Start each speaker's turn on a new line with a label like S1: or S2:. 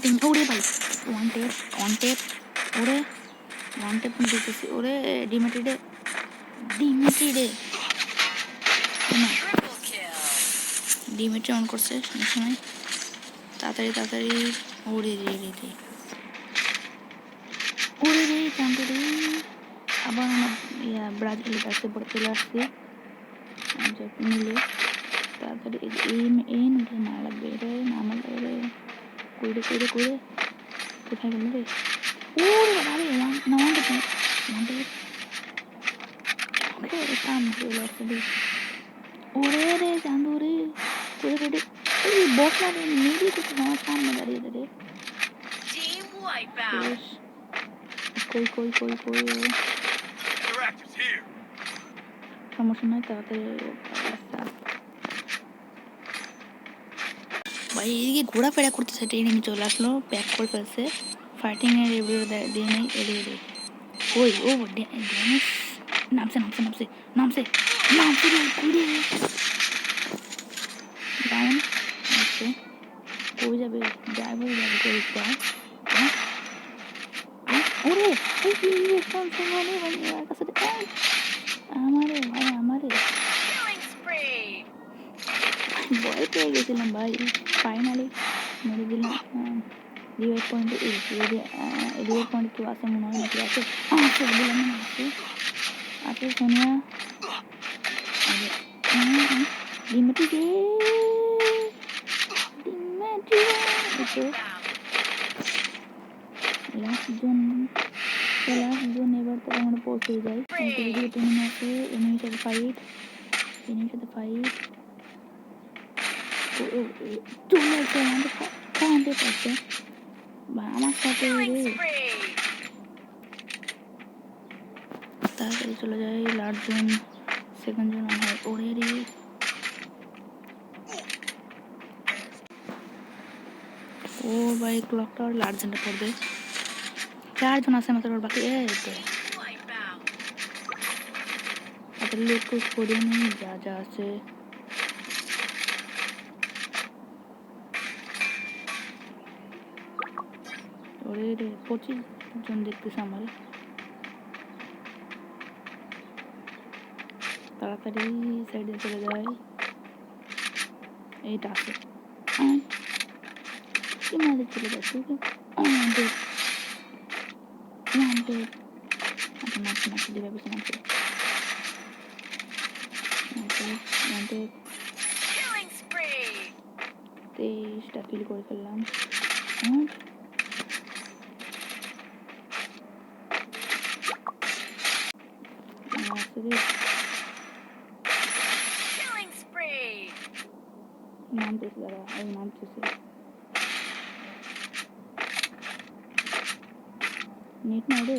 S1: ডিমেটিং ওরে ভাই one tap ওরে ওয়ান টেপ দিতেছি ওরে ডিমেটিডে ডিমেট্রি অন করছে সমস্যা নাই তাড়াতাড়ি ওরে রে জানতে রে আবার আমার ব্রাজিলের কাছে পড়ে চলে আসছি মিলে তাড়াতাড়ি এই মিলে না লাগবে রে না লাগবে রে কইরে কোথায় গেল রে ওরে বাবা রে ওকে কাম চলে আসছে রে ওরে রে জানু রে কইরে এই বস না রে মেরে তো আমার সামনে দাঁড়িয়ে রে
S2: Team wipeout.
S1: কই সমস্যা নাই তাড়াতাড়ি ভাই এদিকে ঘোরাফেরা করতেছে ট্রেনে চলে আসলো প্যাক করে ফেলছে ফাইটিং এর রিভিউ দিয়ে নেই এড়িয়ে ওই ও ড্যামেজ নামছে ঘুরে ডাউন আচ্ছা কই যাবে ড্রাইভার যাবে কই ওরে এই কি কোন সময় ভাই আমার কাছে আমারে
S2: Killing spree.
S1: ভয় পেয়ে গেছিলাম ভাই ফাইনালি মেরে দিলাম রিভাইভ পয়েন্ট রিভাইভ পয়েন্ট কেউ আছে মনে হয় নাকি আছে দিলাম আছে সোনিয়া ডিমেটি লাস্ট জোন এবার তো আমরা পৌঁছে যাই এনিমি আছে এনিমির সাথে ফাইট চলে আসছে আমাদের পাশে আমার সাথে তাড়াতাড়ি চলে যায় লাস্ট জোন সেকেন্ড জোন আমার ওরে রে ও ভাই ক্লক টাওয়ার লাস্ট জোনটা পড়বে 4 জন আছে মাত্র বাকি এই তো তাড়াতাড়ি লোক করে নিই যা আছে ওরে রে 25 জন দেখতেছে আমার তাড়াতাড়ি সাইডে চলে যায় এইটা আছে কি মাঝে চলে যাচ্ছে নামছে দিবে বেশি নামছে তেইশটা কিল করে ফেললাম নামতেছে দাদা এই নামতেছে নেট না রে